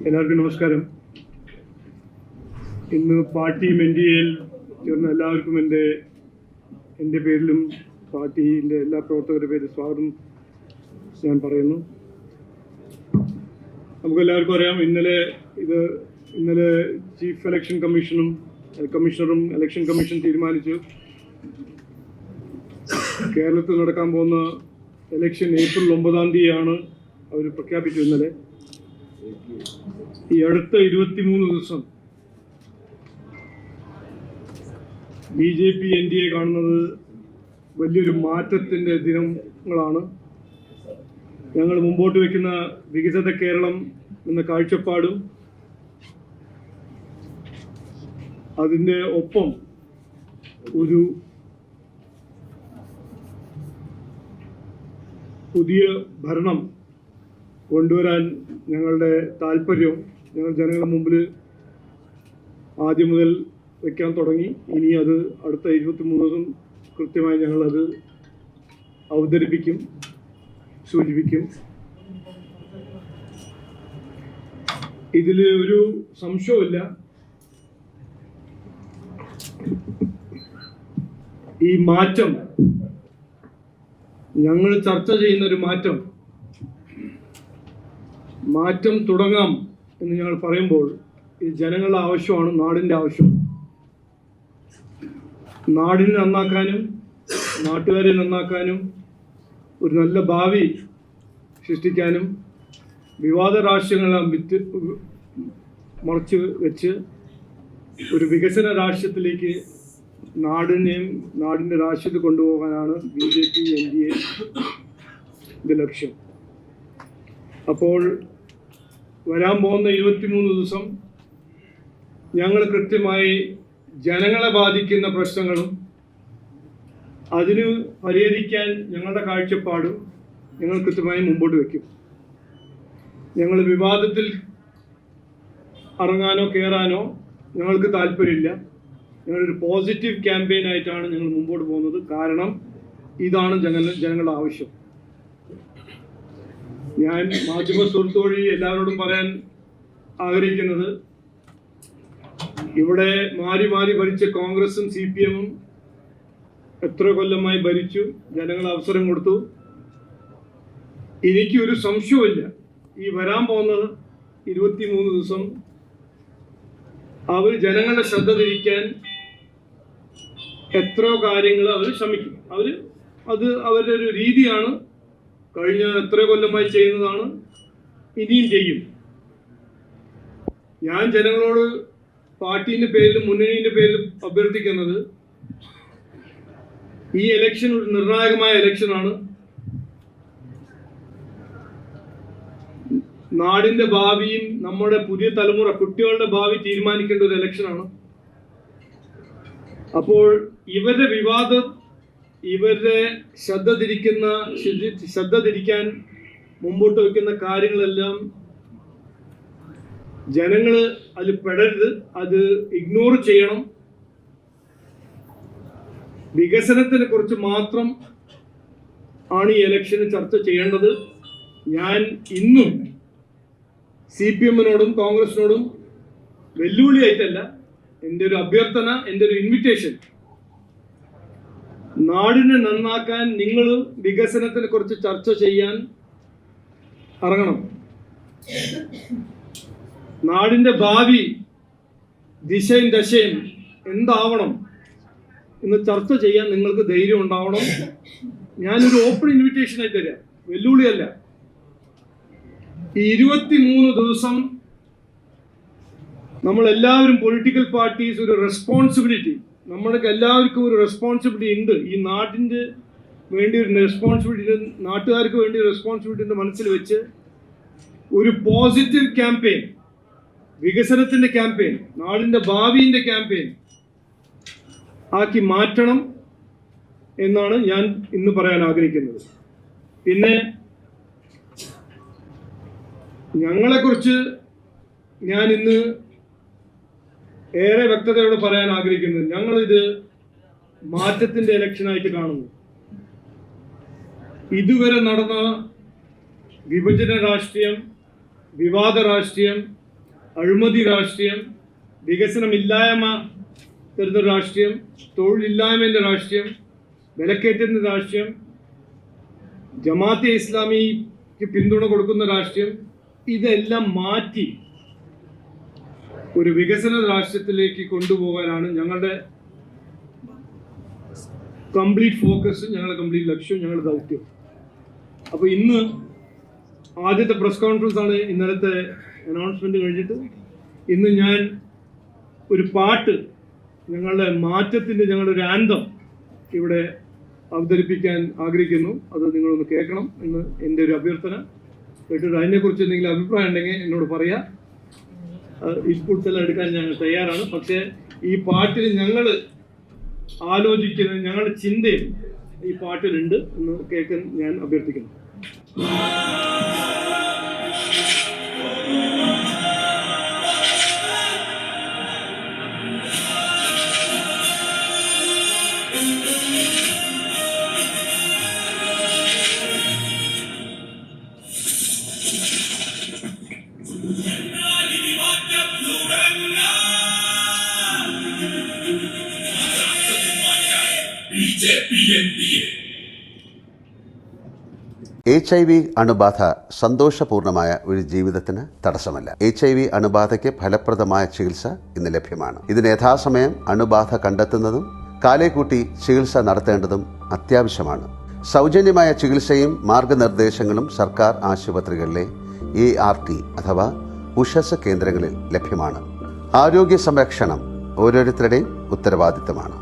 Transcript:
എല്ലാവർക്കും നമസ്കാരം. ഇന്ന് പാർട്ടിയും NDAയിൽ ചേർന്ന എല്ലാവർക്കും എൻ്റെ പേരിലും പാർട്ടിൻ്റെ എല്ലാ പ്രവർത്തകരുടെ പേരിൽ സ്വാഗതം ഞാൻ പറയുന്നു. നമുക്കെല്ലാവർക്കും അറിയാം, ഇന്നലെ ചീഫ് ഇലക്ഷൻ കമ്മീഷണറും ഇലക്ഷൻ കമ്മീഷൻ തീരുമാനിച്ചു കേരളത്തിൽ നടക്കാൻ പോകുന്ന ഇലക്ഷൻ ഏപ്രിൽ 9-ാം തീയതിയാണ് അവർ പ്രഖ്യാപിച്ചു. ഇന്നലെ ഈ അടുത്ത 23 ദിവസം BJP NDA കാണുന്നത് വലിയൊരു മാറ്റത്തിൻ്റെ ദിനങ്ങളാണ്. ഞങ്ങൾ മുമ്പോട്ട് വയ്ക്കുന്ന വികസിത കേരളം എന്ന കാഴ്ചപ്പാടും അതിൻ്റെ ഒപ്പം ഒരു പുതിയ ഭരണം കൊണ്ടുവരാൻ ഞങ്ങളുടെ താല്പര്യവും ഞങ്ങൾ ജനങ്ങളുടെ മുമ്പിൽ ആദ്യം മുതൽ വയ്ക്കാൻ തുടങ്ങി. ഇനി അത് അടുത്ത 23 ദിവസം കൃത്യമായി ഞങ്ങളത് അവതരിപ്പിക്കും, സൂചിപ്പിക്കും. ഇതിൽ ഒരു സംശയമില്ല, ഈ മാറ്റം ഞങ്ങൾ ചർച്ച ചെയ്യുന്നൊരു മാറ്റം തുടങ്ങാം എന്ന് ഞങ്ങൾ പറയുമ്പോൾ ഇത് ജനങ്ങളുടെ ആവശ്യമാണ്, നാടിൻ്റെ ആവശ്യം. നാടിനെ നന്നാക്കാനും നാട്ടുകാരെ നന്നാക്കാനും ഒരു നല്ല ഭാവി സൃഷ്ടിക്കാനും വിവാദ രാഷ്ട്രീയങ്ങളെല്ലാം മറച്ചു വെച്ച് ഒരു വികസന രാഷ്ട്രീയത്തിലേക്ക് നാടിൻ്റെ രാഷ്ട്രീയത്തിൽ കൊണ്ടുപോകാനാണ് BJP NDA ലക്ഷ്യം. അപ്പോൾ വരാൻ പോകുന്ന 23 ദിവസം ഞങ്ങൾ കൃത്യമായി ജനങ്ങളെ ബാധിക്കുന്ന പ്രശ്നങ്ങളും അതിന് പരിഹരിക്കാൻ ഞങ്ങളുടെ കാഴ്ചപ്പാടും ഞങ്ങൾ കൃത്യമായി മുമ്പോട്ട് വയ്ക്കും. ഞങ്ങൾ വിവാദത്തിൽ ഇറങ്ങാനോ കയറാനോ ഞങ്ങൾക്ക് താല്പര്യമില്ല. ഞങ്ങളൊരു പോസിറ്റീവ് ക്യാമ്പയിനായിട്ടാണ് ഞങ്ങൾ മുമ്പോട്ട് പോകുന്നത്. കാരണം ഇതാണ് ജനങ്ങളുടെ ആവശ്യം. ഞാൻ മാധ്യമ സുഹൃത്ത് വഴി എല്ലാവരോടും പറയാൻ ആഗ്രഹിക്കുന്നത്, ഇവിടെ മാറി ഭരിച്ച കോൺഗ്രസും CPM-ഉം എത്ര കൊല്ലമായി ഭരിച്ചു, ജനങ്ങൾ അവസരം കൊടുത്തു. എനിക്കൊരു സംശയവുമില്ല, ഈ വരാൻ പോകുന്നത് 23 ദിവസം അവർ ജനങ്ങളുടെ ശ്രദ്ധ തിരിക്കാൻ എത്രയോ കാര്യങ്ങൾ അവർ ശ്രമിക്കും. അത് അവരുടെ ഒരു രീതിയാണ്, കഴിഞ്ഞ എത്ര കൊല്ലമായി ചെയ്യുന്നതാണ്, ഇനിയും ചെയ്യും. ഞാൻ ജനങ്ങളോട് പാർട്ടീൻ്റെ പേരിലും മുന്നണിയുടെ പേരിലും അഭ്യർത്ഥിക്കുന്നത്, ഈ ഇലക്ഷൻ ഒരു നിർണായകമായ ഇലക്ഷനാണ്. നാടിൻ്റെ ഭാവിയും നമ്മുടെ പുതിയ തലമുറ കുട്ടികളുടെ ഭാവി തീരുമാനിക്കേണ്ട ഒരു ഇലക്ഷനാണ്. അപ്പോൾ ഇവരുടെ ശ്രദ്ധ തിരിക്കാൻ മുമ്പോട്ട് വയ്ക്കുന്ന കാര്യങ്ങളെല്ലാം ജനങ്ങൾ അതിൽ പെടരുത്, അത് ഇഗ്നോർ ചെയ്യണം. വികസനത്തിനെ കുറിച്ച് മാത്രം ആണ് ഈ ഇലക്ഷന് ചർച്ച ചെയ്യേണ്ടത്. ഞാൻ ഇന്നും CPM-നോടും കോൺഗ്രസിനോടും വെല്ലുവിളിയായിട്ടല്ല, എൻ്റെ ഒരു അഭ്യർത്ഥന, എൻ്റെ ഒരു ഇൻവിറ്റേഷൻ, നാടിനെ നന്നാക്കാൻ നിങ്ങൾ വികസനത്തിനെ കുറിച്ച് ചർച്ച ചെയ്യാൻ ഇറങ്ങണം. നാടിൻ്റെ ഭാവി ദിശയും ദശയും എന്താവണം എന്ന് ചർച്ച ചെയ്യാൻ നിങ്ങൾക്ക് ധൈര്യം ഉണ്ടാവണം. ഞാനൊരു ഓപ്പൺ ഇൻവിറ്റേഷനായി തരാം, വെല്ലുവിളിയല്ല. ഈ 23 ദിവസം നമ്മളെല്ലാവരും പൊളിറ്റിക്കൽ പാർട്ടീസ് ഒരു റെസ്പോൺസിബിലിറ്റി, നമ്മൾക്ക് എല്ലാവർക്കും ഒരു റെസ്പോൺസിബിലിറ്റി ഉണ്ട്. ഈ നാടിൻ്റെ വേണ്ടി ഒരു റെസ്പോൺസിബിലിറ്റി, നാട്ടുകാർക്ക് വേണ്ടി ഒരു റെസ്പോൺസിബിലിറ്റി മനസ്സിൽ വെച്ച് ഒരു പോസിറ്റീവ് ക്യാമ്പയിൻ, വികസനത്തിൻ്റെ ക്യാമ്പയിൻ, നാടിൻ്റെ ഭാവിൻ്റെ ക്യാമ്പയിൻ ആക്കി മാറ്റണം എന്നാണ് ഞാൻ ഇന്ന് പറയാൻ ആഗ്രഹിക്കുന്നത്. പിന്നെ ഞങ്ങളെക്കുറിച്ച് ഞാൻ ഇന്ന് ഏറെ വ്യക്തതയോടെ പറയാൻ ആഗ്രഹിക്കുന്നത്, ഞങ്ങളിത് മാറ്റത്തിൻ്റെ ഇലക്ഷനായിട്ട് കാണുന്നു. ഇതുവരെ നടന്ന വിഭജന രാഷ്ട്രീയം, വിവാദ രാഷ്ട്രീയം, അഴിമതി രാഷ്ട്രീയം, വികസനമില്ലായ്മ തരുന്ന രാഷ്ട്രീയം, തൊഴിലില്ലായ്മയുടെ രാഷ്ട്രീയം, വിലക്കയറ്റുന്ന രാഷ്ട്രീയം, ജമാഅത്തെ ഇസ്ലാമിക്ക് പിന്തുണ കൊടുക്കുന്ന രാഷ്ട്രീയം, ഇതെല്ലാം മാറ്റി ഒരു വികസന രാഷ്ട്രീയത്തിലേക്ക് കൊണ്ടുപോകാനാണ് ഞങ്ങളുടെ കംപ്ലീറ്റ് ഫോക്കസ്, ഞങ്ങളുടെ കംപ്ലീറ്റ് ലക്ഷ്യം, ഞങ്ങളുടെ ദൗത്യം. അപ്പോൾ ഇന്ന് ആദ്യത്തെ പ്രസ് കോൺഫറൻസ് ആണ് ഇന്നലത്തെ അനൗൺസ്മെന്റ് കഴിഞ്ഞിട്ട്. ഇന്ന് ഞാൻ ഒരു പാട്ട്, ഞങ്ങളുടെ മാറ്റത്തിൻ്റെ ഞങ്ങളുടെ ഒരു ആന്തം ഇവിടെ അവതരിപ്പിക്കാൻ ആഗ്രഹിക്കുന്നു. അത് നിങ്ങളൊന്ന് കേൾക്കണം എന്ന് എൻ്റെ ഒരു അഭ്യർത്ഥന. കേട്ടിട്ട് അതിനെക്കുറിച്ച് എന്തെങ്കിലും അഭിപ്രായം ഉണ്ടെങ്കിൽ എന്നോട് പറയാം. ഇൻപുട്സ് എല്ലാം എടുക്കാൻ ഞങ്ങൾ തയ്യാറാണ്. പക്ഷേ ഈ പാട്ടിൽ ഞങ്ങൾ ആലോചിക്കുന്ന ഞങ്ങളുടെ ചിന്തയും ഈ പാട്ടിലുണ്ട് എന്ന് കേൾക്കാൻ ഞാൻ അഭ്യർത്ഥിക്കുന്നു. HIV അണുബാധ സന്തോഷപൂർണമായ ഒരു ജീവിതത്തിന് തടസ്സമല്ല. HIV അണുബാധയ്ക്ക് ഫലപ്രദമായ ചികിത്സ ഇന്ന് ലഭ്യമാണ്. ഇതിന് യഥാസമയം അണുബാധ കണ്ടെത്തുന്നതും കാലേക്കൂട്ടി ചികിത്സ നടത്തേണ്ടതും അത്യാവശ്യമാണ്. സൗജന്യമായ ചികിത്സയും മാർഗനിർദ്ദേശങ്ങളും സർക്കാർ ആശുപത്രികളിലെ ART അഥവാ ഉഷസ് കേന്ദ്രങ്ങളിൽ ലഭ്യമാണ്. ആരോഗ്യ സംരക്ഷണം ഓരോരുത്തരുടെയും ഉത്തരവാദിത്തമാണ്.